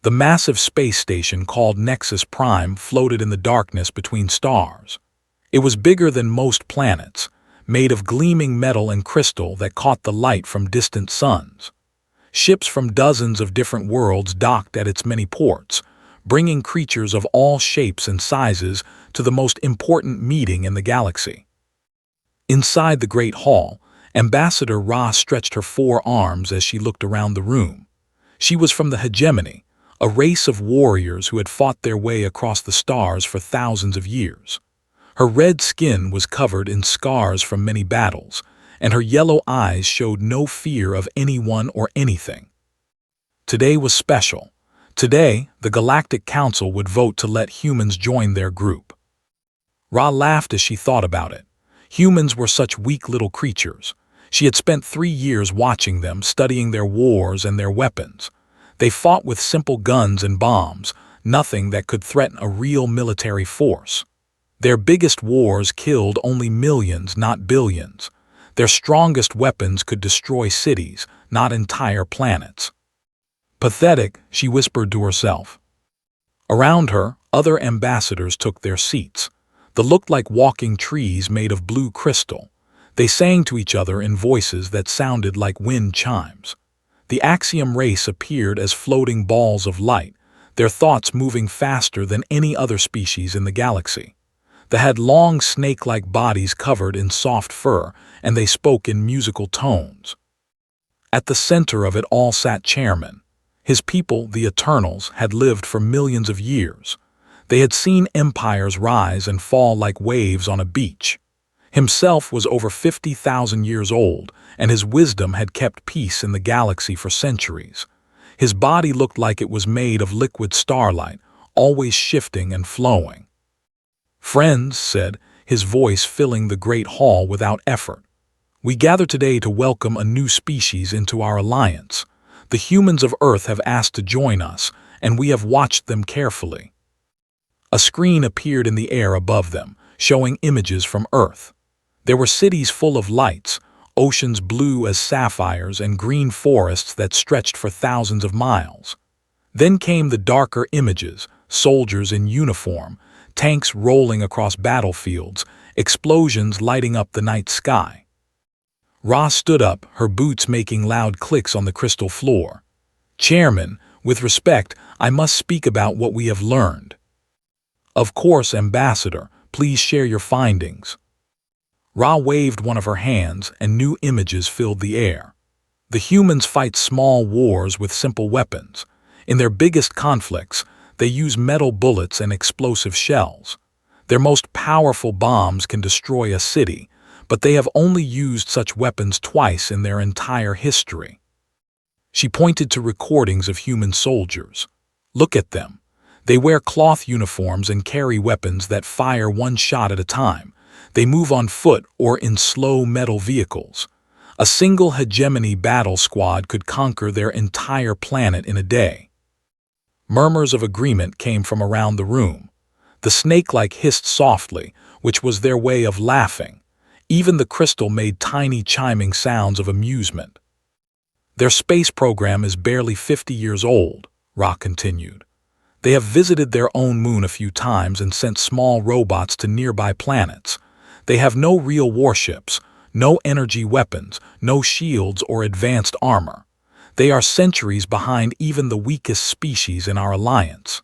The massive space station called Nexus Prime floated in the darkness between stars. It was bigger than most planets, made of gleaming metal and crystal that caught the light from distant suns. Ships from dozens of different worlds docked at its many ports, bringing creatures of all shapes and sizes to the most important meeting in the galaxy. Inside the Great Hall, Ambassador Ra stretched her 4 arms as she looked around the room. She was from the Hegemony, a race of warriors who had fought their way across the stars for thousands of years. Her red skin was covered in scars from many battles, and her yellow eyes showed no fear of anyone or anything. Today was special. Today, the Galactic Council would vote to let humans join their group. Ra laughed as she thought about it. Humans were such weak little creatures. She had spent 3 years watching them, studying their wars and their weapons. They fought with simple guns and bombs, nothing that could threaten a real military force. Their biggest wars killed only millions, not billions. Their strongest weapons could destroy cities, not entire planets. Pathetic, she whispered to herself. Around her, other ambassadors took their seats. They looked like walking trees made of blue crystal. They sang to each other in voices that sounded like wind chimes. The Axiom race appeared as floating balls of light, their thoughts moving faster than any other species in the galaxy. They had long snake-like bodies covered in soft fur, and they spoke in musical tones. At the center of it all sat Chairman. His people, the Eternals, had lived for millions of years. They had seen empires rise and fall like waves on a beach. Himself was over 50,000 years old, and his wisdom had kept peace in the galaxy for centuries. His body looked like it was made of liquid starlight, always shifting and flowing. "Friends," said, his voice filling the great hall without effort, "we gather today to welcome a new species into our alliance. The humans of Earth have asked to join us, and we have watched them carefully." A screen appeared in the air above them, showing images from Earth. There were cities full of lights, oceans blue as sapphires, and green forests that stretched for thousands of miles. Then came the darker images, soldiers in uniform, tanks rolling across battlefields, explosions lighting up the night sky. Ra stood up, her boots making loud clicks on the crystal floor. "Chairman, with respect, I must speak about what we have learned." "Of course, Ambassador, please share your findings." Ra waved one of her hands, and new images filled the air. The humans fight small wars with simple weapons. In their biggest conflicts, they use metal bullets and explosive shells. Their most powerful bombs can destroy a city, but they have only used such weapons twice in their entire history. She pointed to recordings of human soldiers. "Look at them. They wear cloth uniforms and carry weapons that fire one shot at a time. They move on foot or in slow metal vehicles. A single hegemony battle squad could conquer their entire planet in a day." Murmurs of agreement came from around the room. The snake-like hissed softly, which was their way of laughing. Even the crystal made tiny chiming sounds of amusement. "Their space program is barely 50 years old," Ra continued. "They have visited their own moon a few times and sent small robots to nearby planets. They have no real warships, no energy weapons, no shields or advanced armor. They are centuries behind even the weakest species in our alliance."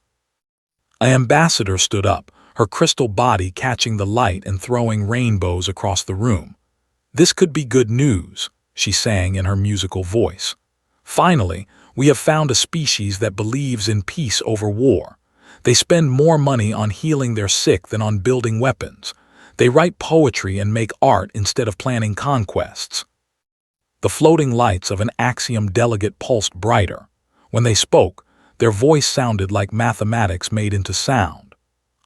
An ambassador stood up, her crystal body catching the light and throwing rainbows across the room. "This could be good news," she sang in her musical voice. "Finally, we have found a species that believes in peace over war. They spend more money on healing their sick than on building weapons. They write poetry and make art instead of planning conquests." The floating lights of an Axiom delegate pulsed brighter. When they spoke, their voice sounded like mathematics made into sound.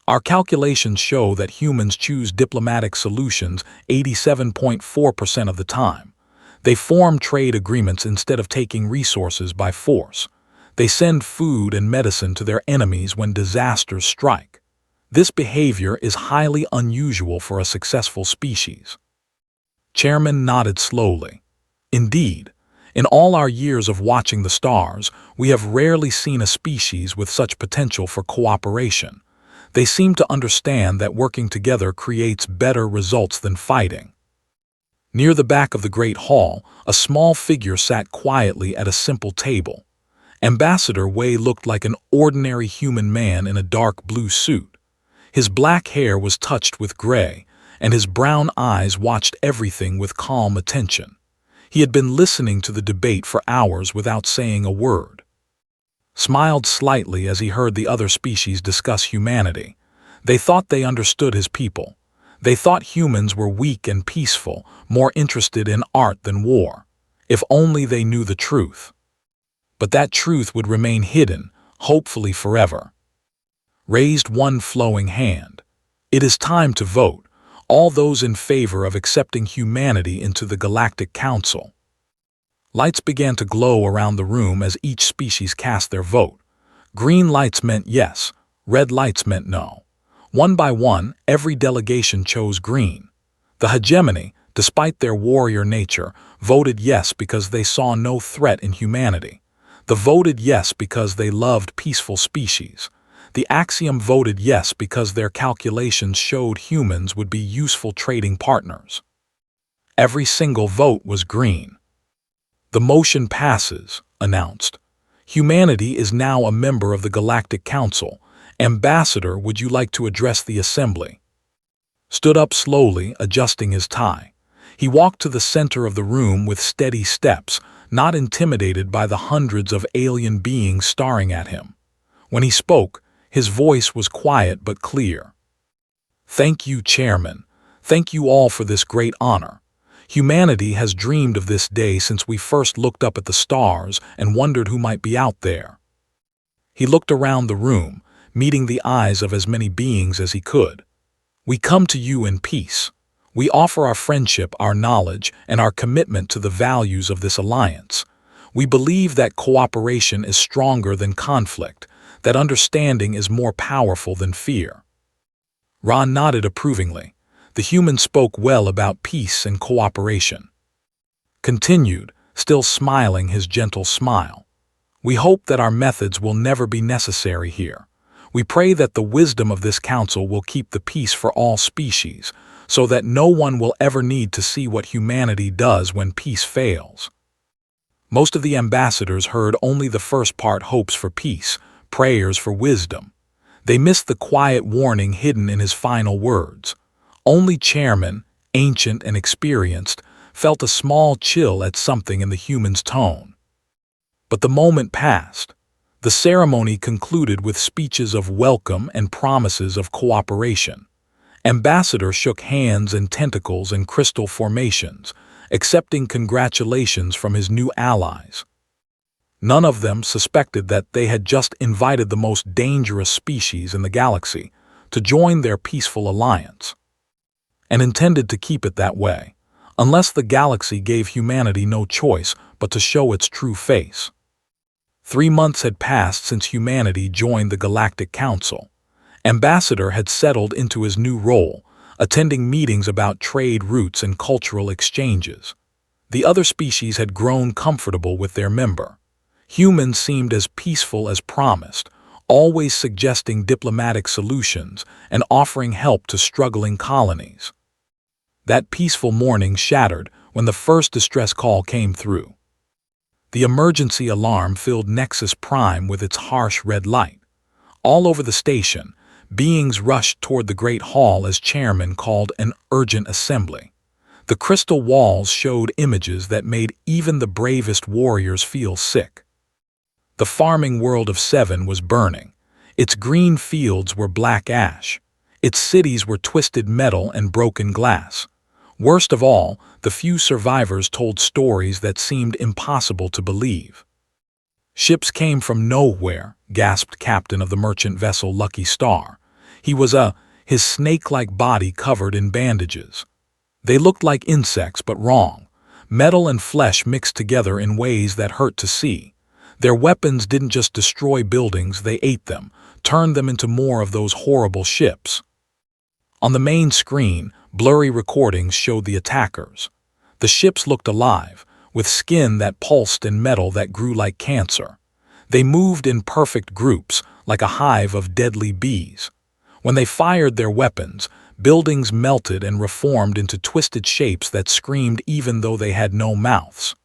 "Our calculations show that humans choose diplomatic solutions 87.4% of the time. They form trade agreements instead of taking resources by force. They send food and medicine to their enemies when disasters strike. This behavior is highly unusual for a successful species." Chairman nodded slowly. "Indeed, In all our years of watching the stars, we have rarely seen a species with such potential for cooperation. They seem to understand that working together creates better results than fighting. Near the back of the Great Hall, a small figure sat quietly at a simple table. Ambassador Wei looked like an ordinary human man in a dark blue suit. His black hair was touched with gray, and his brown eyes watched everything with calm attention. He had been listening to the debate for hours without saying a word. Smiled slightly as he heard the other species discuss humanity. They thought they understood his people. They thought humans were weak and peaceful, more interested in art than war. If only they knew the truth. But that truth would remain hidden, hopefully forever. Raised one flowing hand. It is time to vote. All those in favor of accepting humanity into the Galactic Council. Lights began to glow around the room as each species cast their vote. Green lights meant yes, red lights meant no. One by one, every delegation chose green. The hegemony, despite their warrior nature, voted yes because they saw no threat in humanity. The voted yes because they loved peaceful species. The Axiom voted yes because their calculations showed humans would be useful trading partners. Every single vote was green. The motion passes, announced. Humanity is now a member of the Galactic Council. Ambassador, would you like to address the assembly? Stood up slowly, adjusting his tie. He walked to the center of the room with steady steps, not intimidated by the hundreds of alien beings staring at him. When he spoke, his voice was quiet but clear. Thank you, Chairman. Thank you all for this great honor. Humanity has dreamed of this day since we first looked up at the stars and wondered who might be out there. He looked around the room, meeting the eyes of as many beings as he could. We come to you in peace. We offer our friendship, our knowledge, and our commitment to the values of this alliance. We believe that cooperation is stronger than conflict, that understanding is more powerful than fear. Ron nodded approvingly. The human spoke well about peace and cooperation. Continued, still smiling his gentle smile. We hope that our methods will never be necessary here. We pray that the wisdom of this council will keep the peace for all species, so that no one will ever need to see what humanity does when peace fails. Most of the ambassadors heard only the first part, hopes for peace, prayers for wisdom. They missed the quiet warning hidden in his final words. Only Chairman, ancient and experienced, felt a small chill at something in the human's tone. But the moment passed. The ceremony concluded with speeches of welcome and promises of cooperation. Ambassador shook hands and tentacles and crystal formations, accepting congratulations from his new allies. None of them suspected that they had just invited the most dangerous species in the galaxy to join their peaceful alliance, and intended to keep it that way, unless the galaxy gave humanity no choice but to show its true face. 3 months had passed since humanity joined the Galactic Council. Ambassador had settled into his new role, attending meetings about trade routes and cultural exchanges. The other species had grown comfortable with their member. Humans seemed as peaceful as promised, always suggesting diplomatic solutions and offering help to struggling colonies. That peaceful morning shattered when the first distress call came through. The emergency alarm filled Nexus Prime with its harsh red light. All over the station, beings rushed toward the Great Hall as Chairman called an urgent assembly. The crystal walls showed images that made even the bravest warriors feel sick. The farming world of Seven was burning. Its green fields were black ash. Its cities were twisted metal and broken glass. Worst of all, the few survivors told stories that seemed impossible to believe. Ships came from nowhere, gasped captain of the merchant vessel Lucky Star. He was his snake-like body covered in bandages. They looked like insects, but wrong. Metal and flesh mixed together in ways that hurt to see. Their weapons didn't just destroy buildings, they ate them, turned them into more of those horrible ships. On the main screen, blurry recordings showed the attackers. The ships looked alive, with skin that pulsed and metal that grew like cancer. They moved in perfect groups, like a hive of deadly bees. When they fired their weapons, buildings melted and reformed into twisted shapes that screamed even though they had no mouths.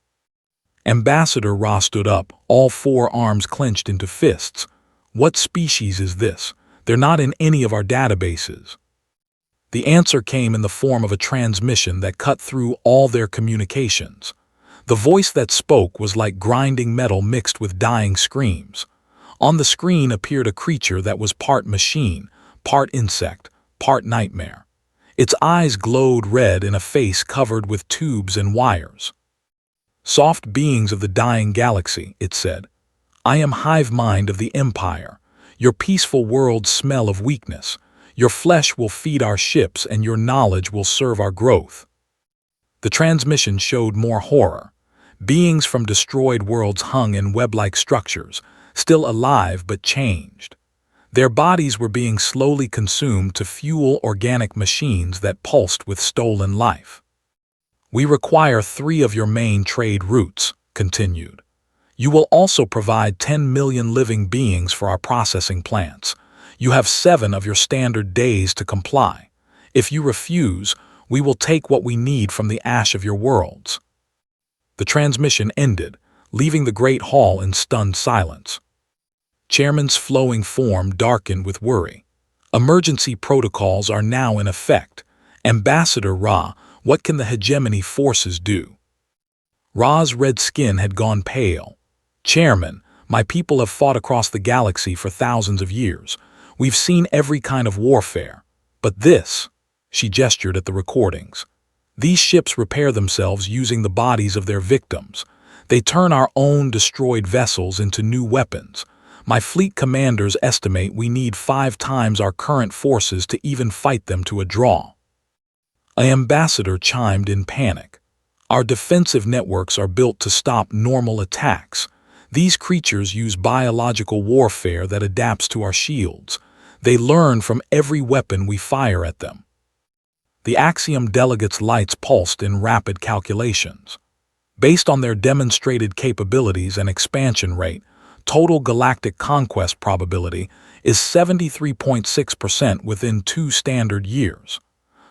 Ambassador Ra stood up, all four arms clenched into fists. What species is this? They're not in any of our databases. The answer came in the form of a transmission that cut through all their communications. The voice that spoke was like grinding metal mixed with dying screams. On the screen appeared a creature that was part machine, part insect, part nightmare. Its eyes glowed red in a face covered with tubes and wires. "Soft beings of the dying galaxy," it said. "I am hive mind of the Empire. Your peaceful worlds smell of weakness. Your flesh will feed our ships and your knowledge will serve our growth." The transmission showed more horror. Beings from destroyed worlds hung in web-like structures, still alive but changed. Their bodies were being slowly consumed to fuel organic machines that pulsed with stolen life. "We require 3 of your main trade routes," continued. "You will also provide 10 million living beings for our processing plants. You have 7 of your standard days to comply. If you refuse, we will take what we need from the ash of your worlds." The transmission ended, leaving the Great Hall in stunned silence. Chairman's flowing form darkened with worry. "Emergency protocols are now in effect. Ambassador Ra, what can the hegemony forces do?" Ra's red skin had gone pale. "Chairman, my people have fought across the galaxy for thousands of years. We've seen every kind of warfare. But this," she gestured at the recordings. "These ships repair themselves using the bodies of their victims. They turn our own destroyed vessels into new weapons. My fleet commanders estimate we need 5 times our current forces to even fight them to a draw." An ambassador chimed in panic. "Our defensive networks are built to stop normal attacks. These creatures use biological warfare that adapts to our shields. They learn from every weapon we fire at them." The Axiom delegates' lights pulsed in rapid calculations. Based on their demonstrated capabilities and expansion rate, total galactic conquest probability is 73.6% within 2 standard years.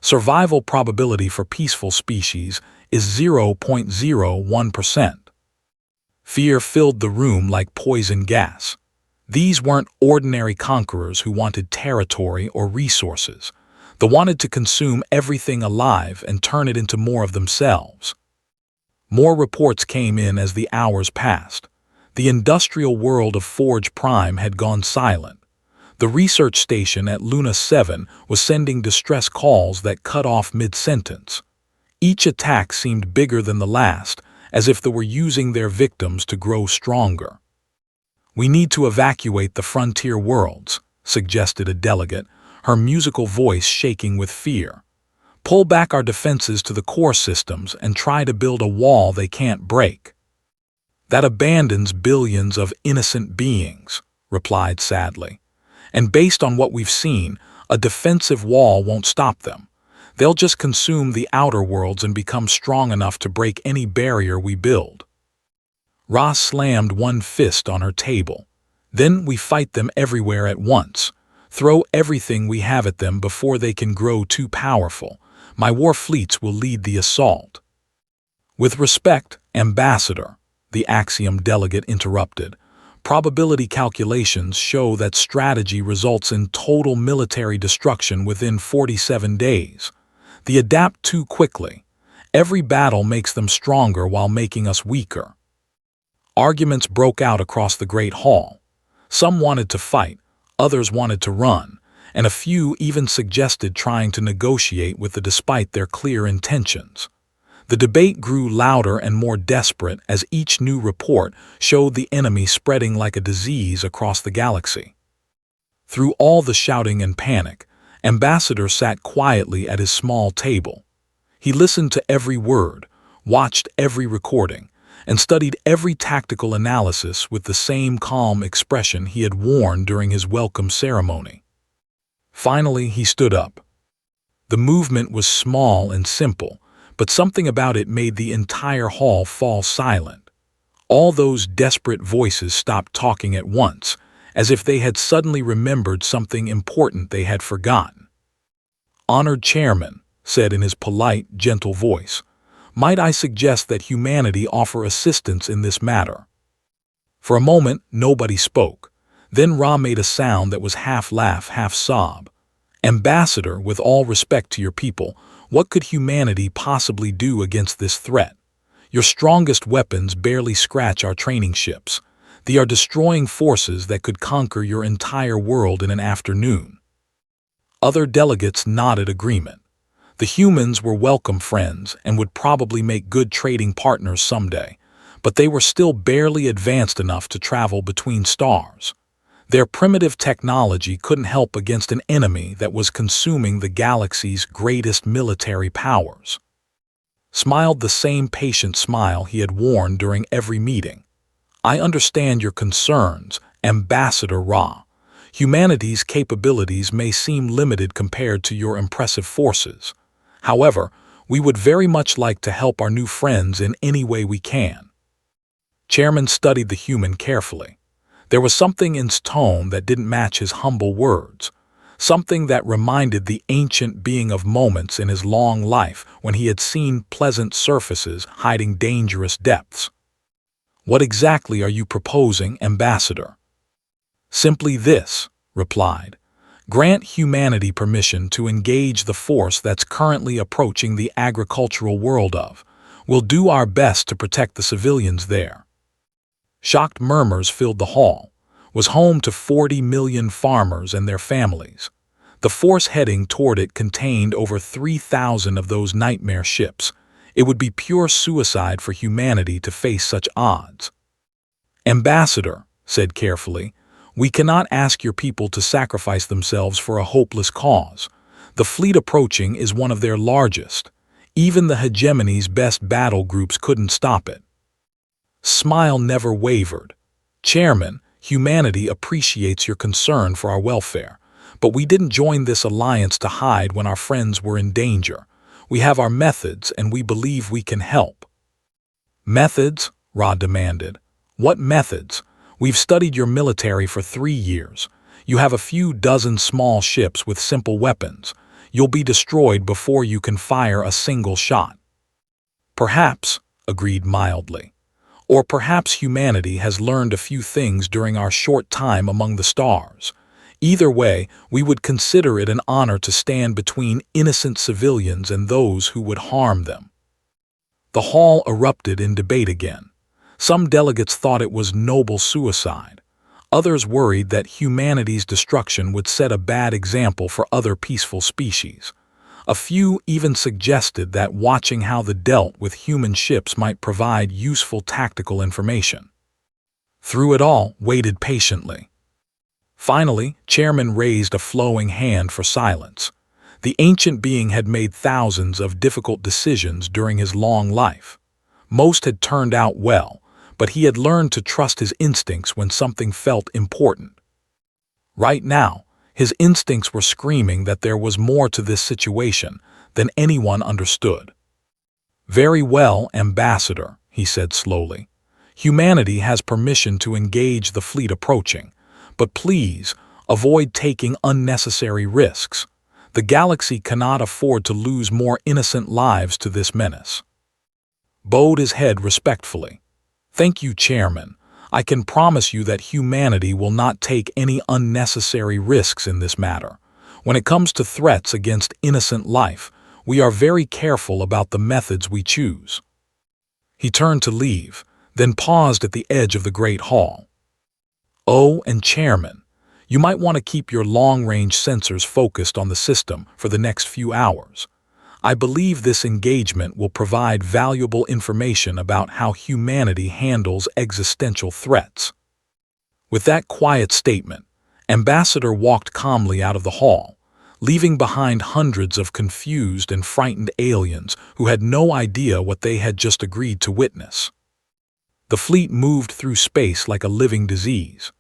Survival probability for peaceful species is 0.01%. Fear filled the room like poison gas. These weren't ordinary conquerors who wanted territory or resources. They wanted to consume everything alive and turn it into more of themselves. More reports came in as the hours passed. The industrial world of Forge Prime had gone silent. The research station at Luna 7 was sending distress calls that cut off mid-sentence. Each attack seemed bigger than the last, as if they were using their victims to grow stronger. "We need to evacuate the frontier worlds," suggested a delegate, her musical voice shaking with fear. "Pull back our defenses to the core systems and try to build a wall they can't break." "That abandons billions of innocent beings," replied sadly. "And based on what we've seen, a defensive wall won't stop them. They'll just consume the outer worlds and become strong enough to break any barrier we build." Ross slammed one fist on her table. "Then we fight them everywhere at once. Throw everything we have at them before they can grow too powerful. My war fleets will lead the assault." "With respect, Ambassador," the Axiom delegate interrupted, "probability calculations show that strategy results in total military destruction within 47 days. They adapt too quickly. Every battle makes them stronger while making us weaker." Arguments broke out across the Great Hall. Some wanted to fight, others wanted to run, and a few even suggested trying to negotiate with them despite their clear intentions. The debate grew louder and more desperate as each new report showed the enemy spreading like a disease across the galaxy. Through all the shouting and panic, Ambassador sat quietly at his small table. He listened to every word, watched every recording, and studied every tactical analysis with the same calm expression he had worn during his welcome ceremony. Finally, he stood up. The movement was small and simple, but something about it made the entire hall fall silent. All those desperate voices stopped talking at once, as if they had suddenly remembered something important they had forgotten. "Honored Chairman," said in his polite, gentle voice, "might I suggest that humanity offer assistance in this matter?" For a moment, nobody spoke. Then Ra made a sound that was half laugh, half sob. "Ambassador, with all respect to your people, what could humanity possibly do against this threat? Your strongest weapons barely scratch our training ships. They are destroying forces that could conquer your entire world in an afternoon." Other delegates nodded agreement. The humans were welcome friends and would probably make good trading partners someday, but they were still barely advanced enough to travel between stars. Their primitive technology couldn't help against an enemy that was consuming the galaxy's greatest military powers. Smiled the same patient smile he had worn during every meeting. "I understand your concerns, Ambassador Ra. Humanity's capabilities may seem limited compared to your impressive forces. However, we would very much like to help our new friends in any way we can." Chairman studied the human carefully. There was something in his tone that didn't match his humble words, something that reminded the ancient being of moments in his long life when he had seen pleasant surfaces hiding dangerous depths. "What exactly are you proposing, Ambassador?" "Simply this," replied. "Grant humanity permission to engage the force that's currently approaching the agricultural world of. We'll do our best to protect the civilians there." Shocked murmurs filled the hall. Was home to 40 million farmers and their families. The force heading toward it contained over 3,000 of those nightmare ships. It would be pure suicide for humanity to face such odds. "Ambassador," said carefully, "we cannot ask your people to sacrifice themselves for a hopeless cause. The fleet approaching is one of their largest. Even the hegemony's best battle groups couldn't stop it." Smile never wavered. "Chairman, humanity appreciates your concern for our welfare, but we didn't join this alliance to hide when our friends were in danger. We have our methods, and we believe we can help." "Methods?" Ra demanded. "What methods? We've studied your military for 3 years. You have a few dozen small ships with simple weapons. You'll be destroyed before you can fire a single shot." "Perhaps," agreed mildly. "Or perhaps humanity has learned a few things during our short time among the stars. Either way, we would consider it an honor to stand between innocent civilians and those who would harm them." The hall erupted in debate again. Some delegates thought it was noble suicide. Others worried that humanity's destruction would set a bad example for other peaceful species. A few even suggested that watching how they dealt with human ships might provide useful tactical information. Through it all, waited patiently. Finally, Chairman raised a flowing hand for silence. The ancient being had made thousands of difficult decisions during his long life. Most had turned out well, but he had learned to trust his instincts when something felt important. Right now, his instincts were screaming that there was more to this situation than anyone understood. "Very well, Ambassador," he said slowly. "Humanity has permission to engage the fleet approaching, but please avoid taking unnecessary risks. The galaxy cannot afford to lose more innocent lives to this menace." Bowed his head respectfully. "Thank you, Chairman. I can promise you that humanity will not take any unnecessary risks in this matter. When it comes to threats against innocent life, we are very careful about the methods we choose." He turned to leave, then paused at the edge of the Great Hall. "Oh, and Chairman, you might want to keep your long-range sensors focused on the system for the next few hours. I believe this engagement will provide valuable information about how humanity handles existential threats." With that quiet statement, Ambassador walked calmly out of the hall, leaving behind hundreds of confused and frightened aliens who had no idea what they had just agreed to witness. The fleet moved through space like a living disease.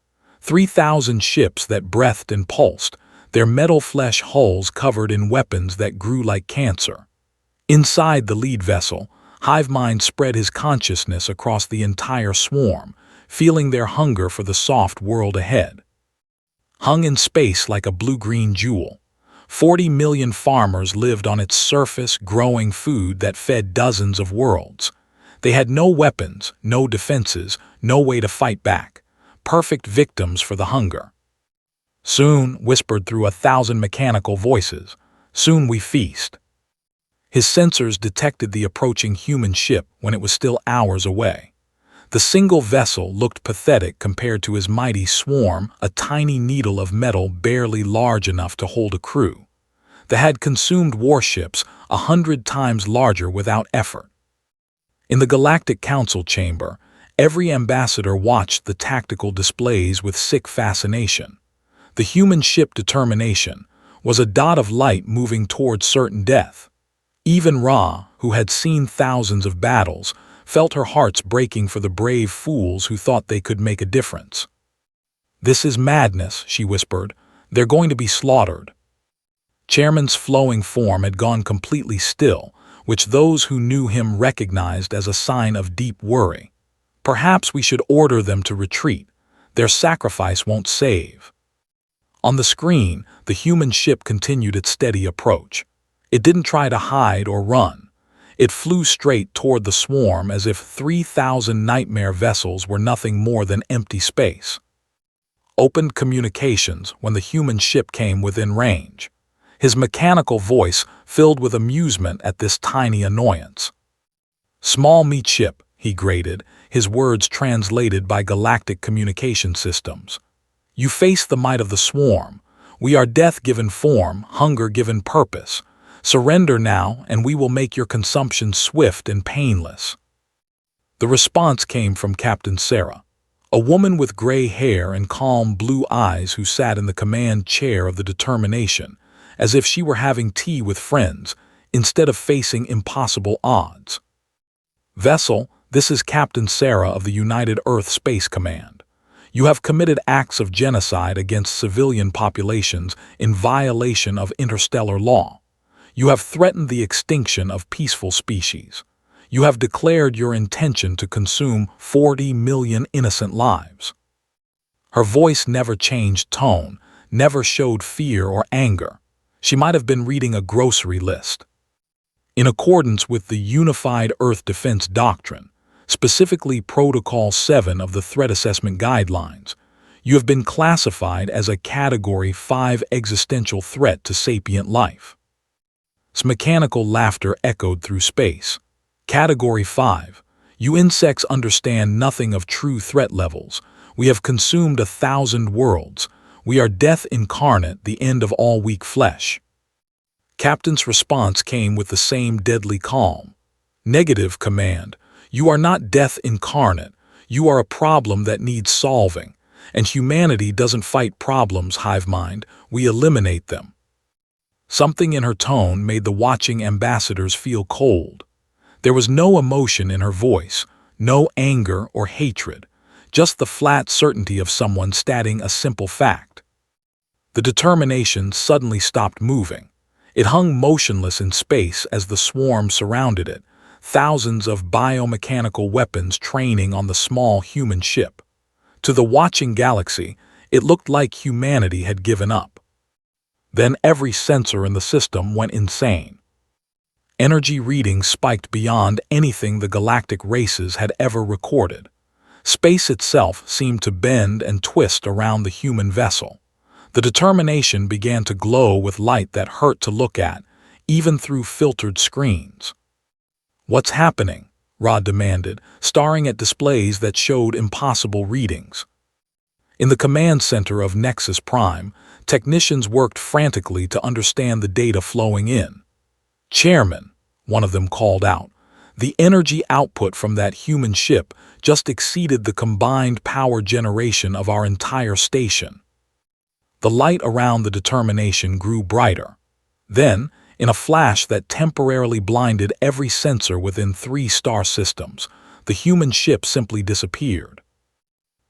3,000 ships that breathed and pulsed, their metal flesh hulls covered in weapons that grew like cancer. Inside the lead vessel, Hivemind spread his consciousness across the entire swarm, feeling their hunger for the soft world ahead. Hung in space like a blue-green jewel, 40 million farmers lived on its surface, growing food that fed dozens of worlds. They had no weapons, no defenses, no way to fight back. Perfect victims for the hunger. Soon, whispered through 1,000 mechanical voices, soon we feast. His sensors detected the approaching human ship when it was still hours away. The single vessel looked pathetic compared to his mighty swarm, a tiny needle of metal barely large enough to hold a crew. They had consumed warships 100 times larger without effort. In the Galactic Council chamber, every ambassador watched the tactical displays with sick fascination. The human ship Determination was a dot of light moving toward certain death. Even Ra, who had seen thousands of battles, felt her hearts breaking for the brave fools who thought they could make a difference. "This is madness," she whispered. "They're going to be slaughtered." Chairman's flowing form had gone completely still, which those who knew him recognized as a sign of deep worry. "Perhaps we should order them to retreat. Their sacrifice won't save." On the screen, the human ship continued its steady approach. It didn't try to hide or run. It flew straight toward the swarm as if 3,000 nightmare vessels were nothing more than empty space. Opened communications when the human ship came within range. His mechanical voice filled with amusement at this tiny annoyance. "Small meat ship," he grated, his words translated by galactic communication systems. "You face the might of the swarm. We are death given form, hunger given purpose. Surrender now, and we will make your consumption swift and painless." The response came from Captain Sarah, a woman with gray hair and calm blue eyes who sat in the command chair of the Determination, as if she were having tea with friends, instead of facing impossible odds. "Vessel, this is Captain Sarah of the United Earth Space Command. You have committed acts of genocide against civilian populations in violation of interstellar law. You have threatened the extinction of peaceful species. You have declared your intention to consume 40 million innocent lives." Her voice never changed tone, never showed fear or anger. She might have been reading a grocery list. "In accordance with the Unified Earth Defense Doctrine, specifically Protocol 7 of the Threat Assessment Guidelines, you have been classified as a Category 5 existential threat to sapient life." Mechanical laughter echoed through space. "Category 5. You insects understand nothing of true threat levels. We have consumed 1,000 worlds. We are death incarnate, the end of all weak flesh." Captain's response came with the same deadly calm. "Negative, Command. You are not death incarnate. You are a problem that needs solving. And humanity doesn't fight problems, Hivemind. We eliminate them." Something in her tone made the watching ambassadors feel cold. There was no emotion in her voice, no anger or hatred, just the flat certainty of someone stating a simple fact. The Determination suddenly stopped moving. It hung motionless in space as the swarm surrounded it, thousands of biomechanical weapons training on the small human ship. To the watching galaxy, it looked like humanity had given up. Then every sensor in the system went insane. Energy readings spiked beyond anything the galactic races had ever recorded. Space itself seemed to bend and twist around the human vessel. The Determination began to glow with light that hurt to look at, even through filtered screens. "What's happening?" Rod demanded, staring at displays that showed impossible readings. In the command center of Nexus Prime, technicians worked frantically to understand the data flowing in. "Chairman," one of them called out, "the energy output from that human ship just exceeded the combined power generation of our entire station." The light around the Determination grew brighter. Then, in a flash that temporarily blinded every sensor within 3 star systems, the human ship simply disappeared.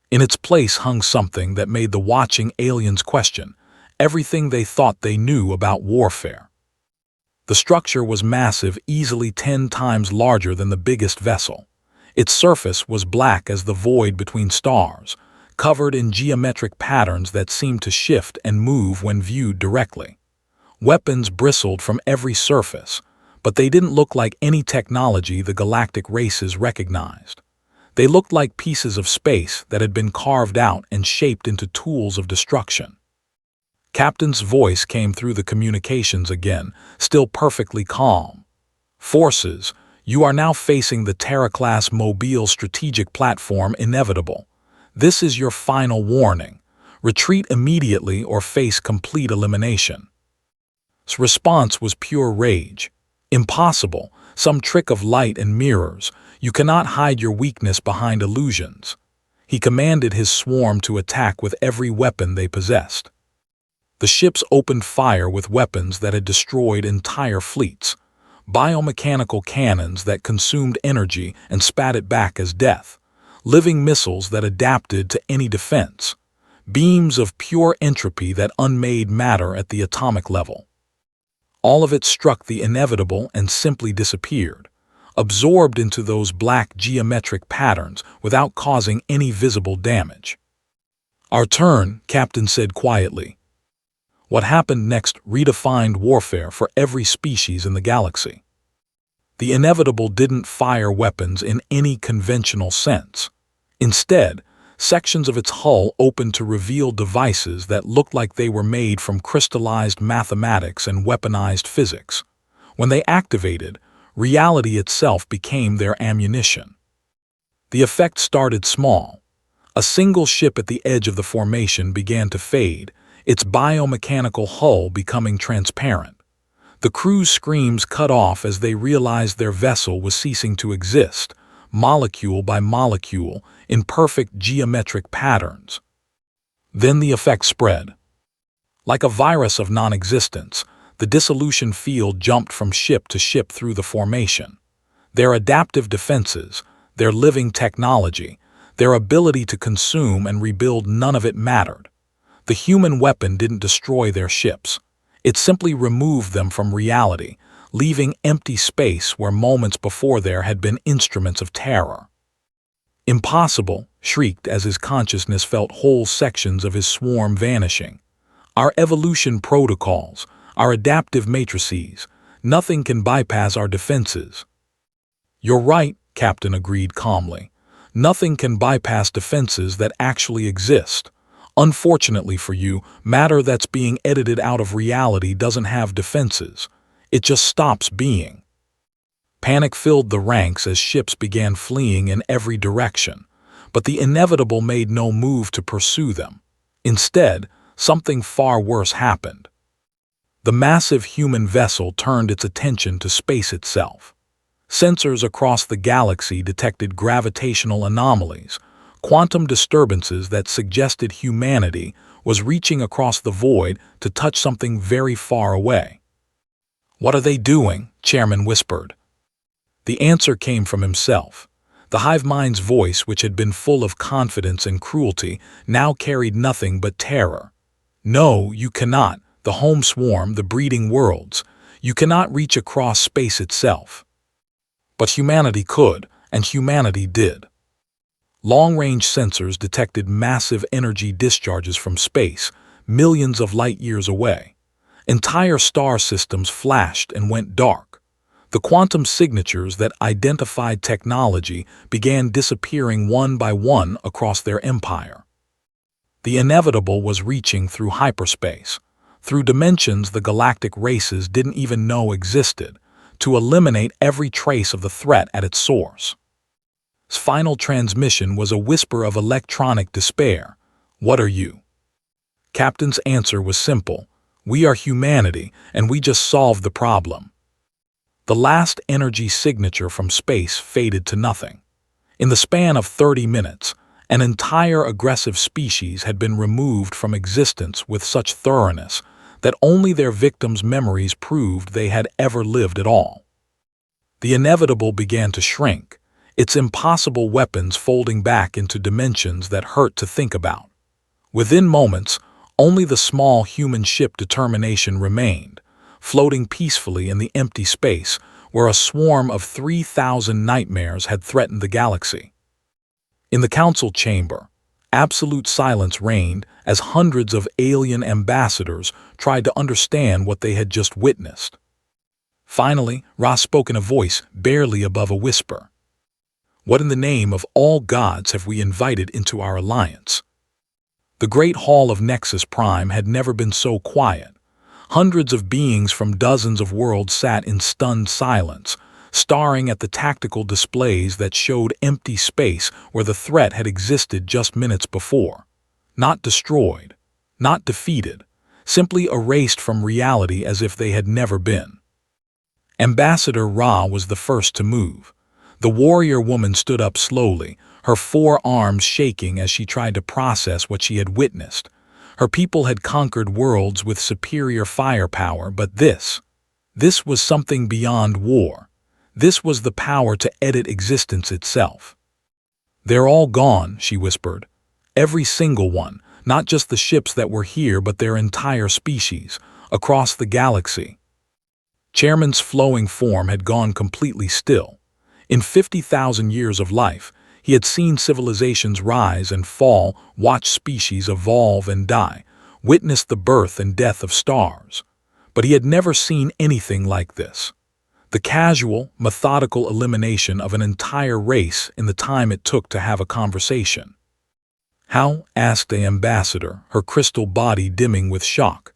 In its place hung something that made the watching aliens question everything they thought they knew about warfare. The structure was massive, easily 10 times larger than the biggest vessel. Its surface was black as the void between stars, covered in geometric patterns that seemed to shift and move when viewed directly. Weapons bristled from every surface, but they didn't look like any technology the galactic races recognized. They looked like pieces of space that had been carved out and shaped into tools of destruction. Captain's voice came through the communications again, still perfectly calm. "Forces, you are now facing the Terra-class Mobile strategic platform Inevitable. This is your final warning. Retreat immediately or face complete elimination." His response was pure rage. "Impossible, some trick of light and mirrors. You cannot hide your weakness behind illusions." He commanded his swarm to attack with every weapon they possessed. The ships opened fire with weapons that had destroyed entire fleets, biomechanical cannons that consumed energy and spat it back as death, living missiles that adapted to any defense, beams of pure entropy that unmade matter at the atomic level. All of it struck the inevitable and simply disappeared, absorbed into those black geometric patterns without causing any visible damage. "Our turn," Captain said quietly. What happened next redefined warfare for every species in the galaxy. The inevitable didn't fire weapons in any conventional sense. Instead, sections of its hull opened to reveal devices that looked like they were made from crystallized mathematics and weaponized physics. When they activated, reality itself became their ammunition. The effect started small. A single ship at the edge of the formation began to fade, its biomechanical hull becoming transparent. The crew's screams cut off as they realized their vessel was ceasing to exist, molecule by molecule, in perfect geometric patterns. Then the effect spread. Like a virus of non-existence, the dissolution field jumped from ship to ship through the formation. Their adaptive defenses, their living technology, their ability to consume and rebuild, none of it mattered. The human weapon didn't destroy their ships. It simply removed them from reality, leaving empty space where moments before there had been instruments of terror. "Impossible," shrieked as his consciousness felt whole sections of his swarm vanishing. "Our evolution protocols, our adaptive matrices, nothing can bypass our defenses." "You're right," Captain agreed calmly. "Nothing can bypass defenses that actually exist. Unfortunately for you, matter that's being edited out of reality doesn't have defenses. It just stops being." Panic filled the ranks as ships began fleeing in every direction, but the inevitable made no move to pursue them. Instead, something far worse happened. The massive human vessel turned its attention to space itself. Sensors across the galaxy detected gravitational anomalies, quantum disturbances that suggested humanity was reaching across the void to touch something very far away. "What are they doing?" Chairman whispered. The answer came from himself. The hive mind's voice, which had been full of confidence and cruelty, now carried nothing but terror. "No, you cannot. The home swarm, the breeding worlds. You cannot reach across space itself." But humanity could, and humanity did. Long-range sensors detected massive energy discharges from space, millions of light-years away. Entire star systems flashed and went dark. The quantum signatures that identified technology began disappearing one by one across their empire. The inevitable was reaching through hyperspace, through dimensions the galactic races didn't even know existed, to eliminate every trace of the threat at its source. His final transmission was a whisper of electronic despair. "What are you?" Captain's answer was simple. "We are humanity, and we just solved the problem." The last energy signature from space faded to nothing. In the span of 30 minutes, an entire aggressive species had been removed from existence with such thoroughness that only their victims' memories proved they had ever lived at all. The inevitable began to shrink, its impossible weapons folding back into dimensions that hurt to think about. Within moments, only the small human ship Determination remained, floating peacefully in the empty space where a swarm of 3,000 nightmares had threatened the galaxy. In the council chamber, absolute silence reigned as hundreds of alien ambassadors tried to understand what they had just witnessed. Finally, Ra spoke in a voice barely above a whisper. "What in the name of all gods have we invited into our alliance?" The great hall of Nexus Prime had never been so quiet. Hundreds of beings from dozens of worlds sat in stunned silence, staring at the tactical displays that showed empty space where the threat had existed just minutes before. Not destroyed, not defeated, simply erased from reality as if they had never been. Ambassador Ra was the first to move. The warrior woman stood up slowly, her forearms shaking as she tried to process what she had witnessed. Her people had conquered worlds with superior firepower, but this was something beyond war. This was the power to edit existence itself. "They're all gone," she whispered. "Every single one, not just the ships that were here but their entire species, across the galaxy." Chairman's flowing form had gone completely still. In 50,000 years of life, he had seen civilizations rise and fall, watched species evolve and die, witnessed the birth and death of stars. But he had never seen anything like this. The casual, methodical elimination of an entire race in the time it took to have a conversation. "How?" asked the ambassador, her crystal body dimming with shock.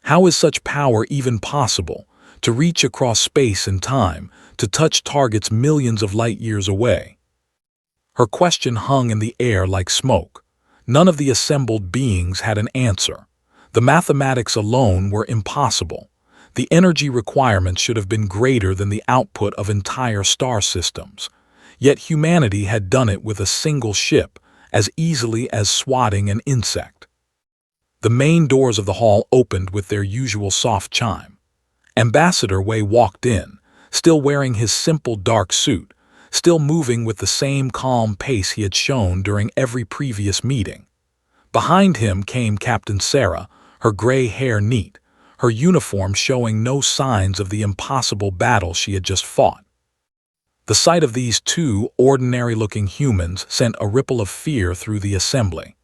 "How is such power even possible? To reach across space and time, to touch targets millions of light years away?" Her question hung in the air like smoke. None of the assembled beings had an answer. The mathematics alone were impossible. The energy requirements should have been greater than the output of entire star systems. Yet humanity had done it with a single ship, as easily as swatting an insect. The main doors of the hall opened with their usual soft chime. Ambassador Wei walked in, still wearing his simple dark suit, still moving with the same calm pace he had shown during every previous meeting. Behind him came Captain Sarah, her gray hair neat, her uniform showing no signs of the impossible battle she had just fought. The sight of these two ordinary-looking humans sent a ripple of fear through the assembly.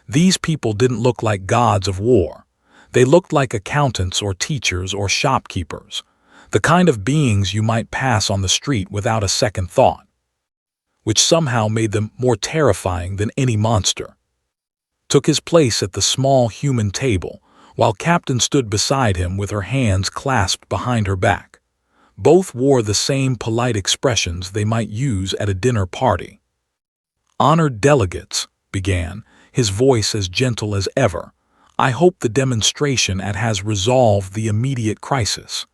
These people didn't look like gods of war. They looked like accountants or teachers or shopkeepers, the kind of beings you might pass on the street without a second thought, which somehow made them more terrifying than any monster. Took his place at the small human table, while Captain stood beside him with her hands clasped behind her back. Both wore the same polite expressions they might use at a dinner party. "Honored delegates," began, his voice as gentle as ever, "I hope the demonstration has resolved the immediate crisis.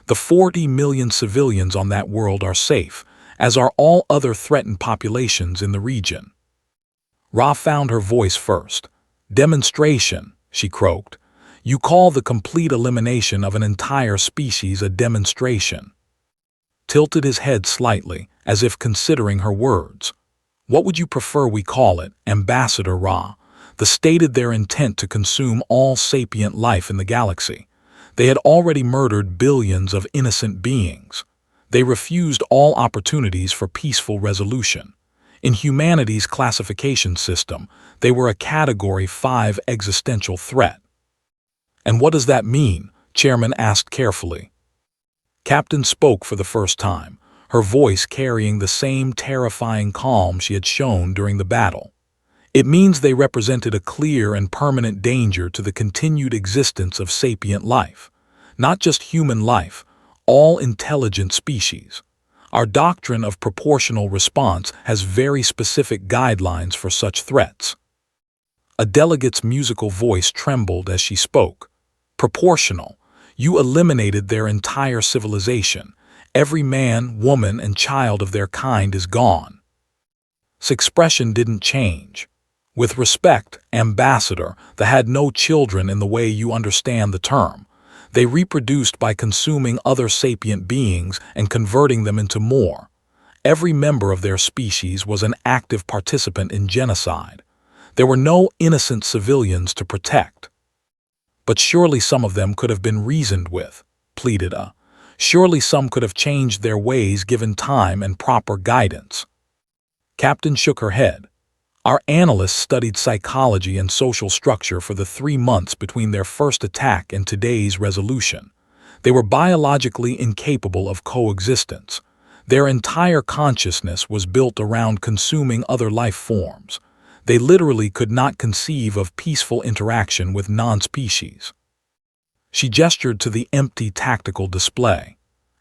The 40 million civilians on that world are safe, as are all other threatened populations in the region." Ra found her voice first. "Demonstration," she croaked. "You call the complete elimination of an entire species a demonstration?" Tilted his head slightly, as if considering her words. "What would you prefer we call it, Ambassador Ra?" They stated their intent to consume all sapient life in the galaxy. They had already murdered billions of innocent beings. They refused all opportunities for peaceful resolution. In humanity's classification system, they were a Category 5 existential threat. "And what does that mean?" Chairman asked carefully. Captain spoke for the first time, her voice carrying the same terrifying calm she had shown during the battle. "It means they represented a clear and permanent danger to the continued existence of sapient life. Not just human life, all intelligent species. Our doctrine of proportional response has very specific guidelines for such threats." A delegate's musical voice trembled as she spoke. "Proportional. You eliminated their entire civilization. Every man, woman, and child of their kind is gone." His expression didn't change. "With respect, Ambassador, they had no children in the way you understand the term. They reproduced by consuming other sapient beings and converting them into more. Every member of their species was an active participant in genocide. There were no innocent civilians to protect. But surely some of them could have been reasoned with. pleaded. Surely some could have changed their ways given time and proper guidance. Captain shook her head. Our analysts studied psychology and social structure for the 3 months between their first attack and today's resolution. They were biologically incapable of coexistence. Their entire consciousness was built around consuming other life forms. They literally could not conceive of peaceful interaction with non-species. She gestured to the empty tactical display.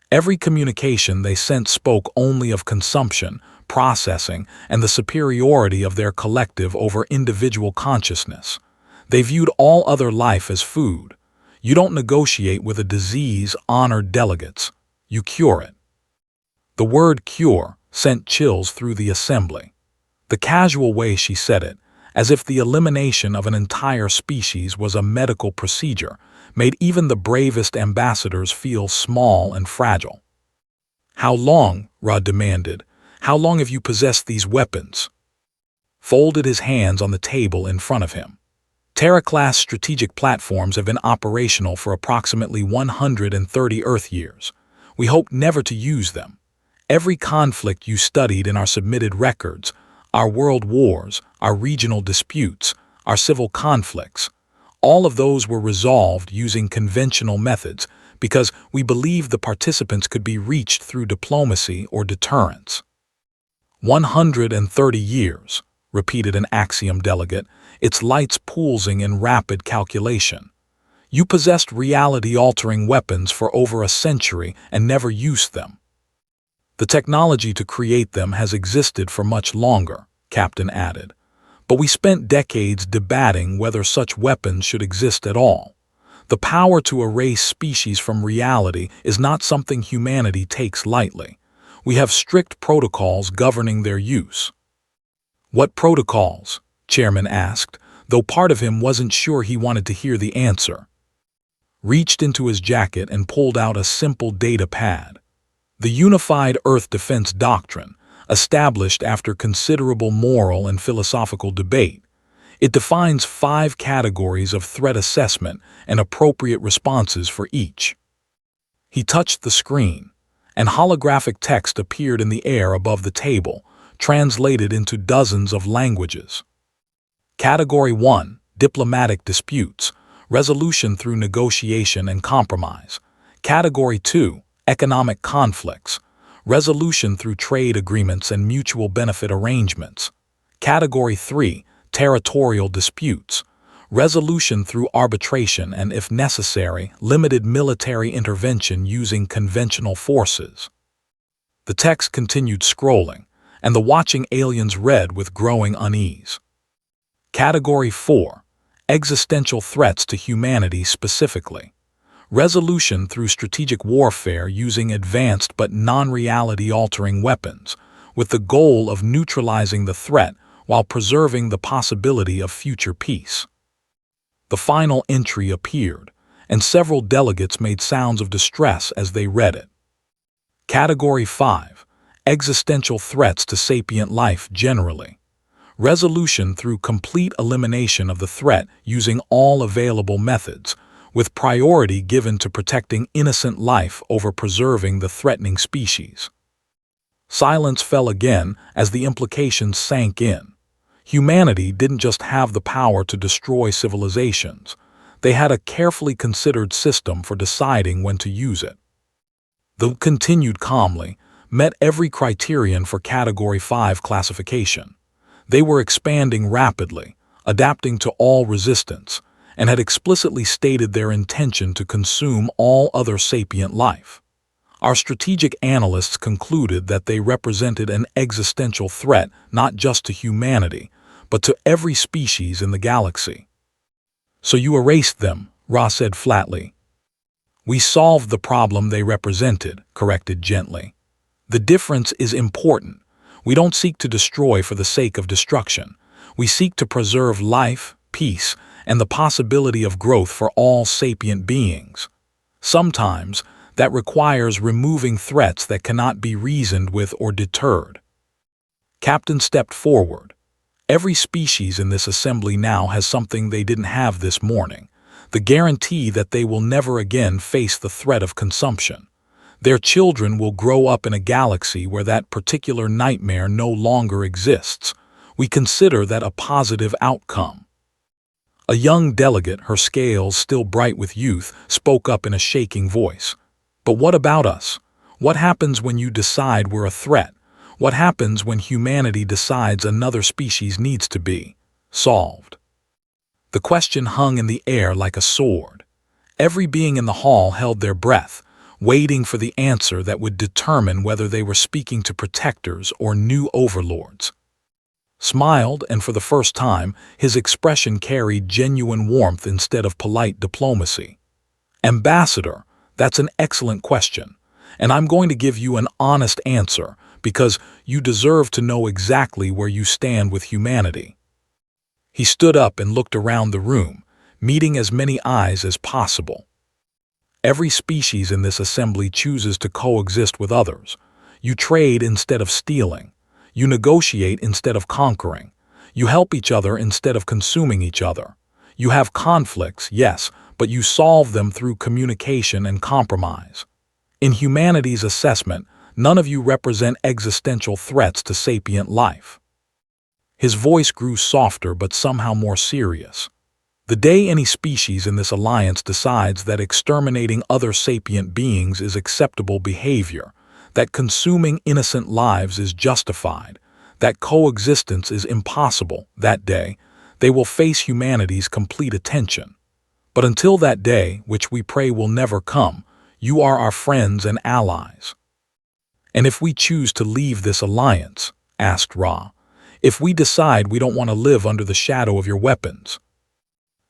Every communication they sent spoke only of consumption, processing, and the superiority of their collective over individual consciousness. They viewed all other life as food. You don't negotiate with a disease-honored delegates. You cure it. The word cure sent chills through the assembly. The casual way she said it, as if the elimination of an entire species was a medical procedure, made even the bravest ambassadors feel small and fragile. "How long?" Ra demanded. "How long have you possessed these weapons?" Folded his hands on the table in front of him. Terra-class strategic platforms have been operational for approximately 130 Earth years. We hope never to use them. Every conflict you studied in our submitted records, our world wars, our regional disputes, our civil conflicts, all of those were resolved using conventional methods because we believed the participants could be reached through diplomacy or deterrence. 130 years, repeated an Axiom delegate, its lights pulsing in rapid calculation. You possessed reality-altering weapons for over a century and never used them. The technology to create them has existed for much longer, Captain added. But we spent decades debating whether such weapons should exist at all. The power to erase species from reality is not something humanity takes lightly. We have strict protocols governing their use. What protocols? Chairman asked, though part of him wasn't sure he wanted to hear the answer. Reached into his jacket and pulled out a simple data pad. The Unified Earth Defense Doctrine, established after considerable moral and philosophical debate. It defines 5 categories of threat assessment and appropriate responses for each. He touched the screen, and holographic text appeared in the air above the table, translated into dozens of languages. Category 1, Diplomatic Disputes, Resolution through Negotiation and Compromise. Category 2, Economic Conflicts, Resolution through Trade Agreements and Mutual Benefit Arrangements. Category 3, Territorial Disputes, Resolution through arbitration and, if necessary, limited military intervention using conventional forces. The text continued scrolling, and the watching aliens read with growing unease. Category 4, Existential Threats to Humanity Specifically, Resolution through strategic warfare using advanced but non-reality-altering weapons, with the goal of neutralizing the threat while preserving the possibility of future peace. The final entry appeared, and several delegates made sounds of distress as they read it. Category 5, Existential Threats to Sapient Life Generally, Resolution through complete elimination of the threat using all available methods, with priority given to protecting innocent life over preserving the threatening species. Silence fell again as the implications sank in. Humanity didn't just have the power to destroy civilizations. They had a carefully considered system for deciding when to use it. Though continued calmly, met every criterion for Category 5 classification. They were expanding rapidly, adapting to all resistance, and had explicitly stated their intention to consume all other sapient life. Our strategic analysts concluded that they represented an existential threat not just to humanity, but to every species in the galaxy. So you erased them, Ra said flatly. We solved the problem they represented, corrected gently. The difference is important. We don't seek to destroy for the sake of destruction. We seek to preserve life, peace, and the possibility of growth for all sapient beings. Sometimes, that requires removing threats that cannot be reasoned with or deterred. Captain stepped forward. Every species in this assembly now has something they didn't have this morning. the guarantee that they will never again face the threat of consumption. Their children will grow up in a galaxy where that particular nightmare no longer exists. We consider that a positive outcome. A young delegate, her scales still bright with youth, spoke up in a shaking voice. But what about us? What happens when you decide we're a threat? What happens when humanity decides another species needs to be solved? The question hung in the air like a sword. Every being in the hall held their breath, waiting for the answer that would determine whether they were speaking to protectors or new overlords. Smiled, and for the first time, his expression carried genuine warmth instead of polite diplomacy. Ambassador, that's an excellent question, and I'm going to give you an honest answer because you deserve to know exactly where you stand with humanity. He stood up and looked around the room, meeting as many eyes as possible. Every species in this assembly chooses to coexist with others. You trade instead of stealing. You negotiate instead of conquering. You help each other instead of consuming each other. You have conflicts, yes, but you solve them through communication and compromise. In humanity's assessment, none of you represent existential threats to sapient life. His voice grew softer but somehow more serious. The day any species in this alliance decides that exterminating other sapient beings is acceptable behavior, that consuming innocent lives is justified, that coexistence is impossible, that day, they will face humanity's complete attention. But until that day, which we pray will never come, you are our friends and allies. And if we choose to leave this alliance, asked Ra, if we decide we don't want to live under the shadow of your weapons?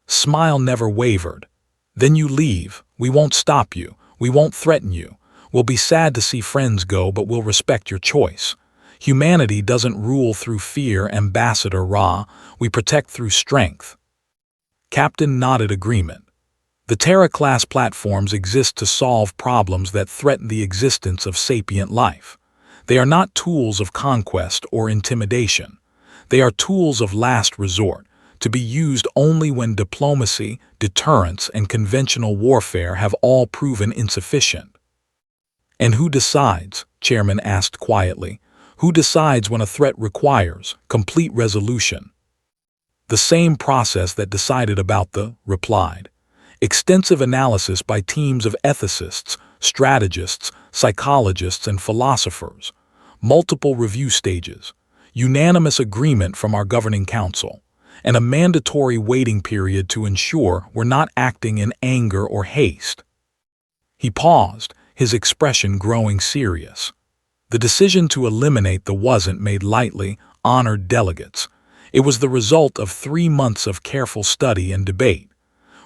Smile never wavered. Then you leave. We won't stop you. We won't threaten you. We'll be sad to see friends go, but we'll respect your choice. Humanity doesn't rule through fear, Ambassador Ra. We protect through strength. Captain nodded agreement. The Terra-class platforms exist to solve problems that threaten the existence of sapient life. They are not tools of conquest or intimidation. They are tools of last resort, to be used only when diplomacy, deterrence, and conventional warfare have all proven insufficient. And who decides? Chairman asked quietly. Who decides when a threat requires complete resolution? The same process that decided about the replied. Extensive analysis by teams of ethicists, strategists, psychologists, and philosophers. Multiple review stages. Unanimous agreement from our governing council. And a mandatory waiting period to ensure we're not acting in anger or haste. He paused, his expression growing serious. The decision to eliminate the wasn't made lightly, honored delegates. It was the result of 3 months of careful study and debate.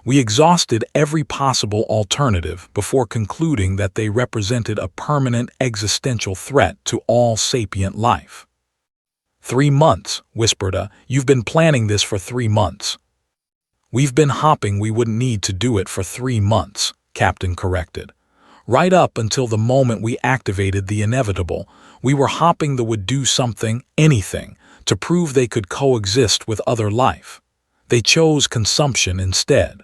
We exhausted every possible alternative before concluding that they represented a permanent existential threat to all sapient life. 3 months, whispered you've been planning this for 3 months. We've been hoping we wouldn't need to do it for 3 months, Captain corrected. Right up until the moment we activated the inevitable, we were hoping they would do something, anything, to prove they could coexist with other life. They chose consumption instead.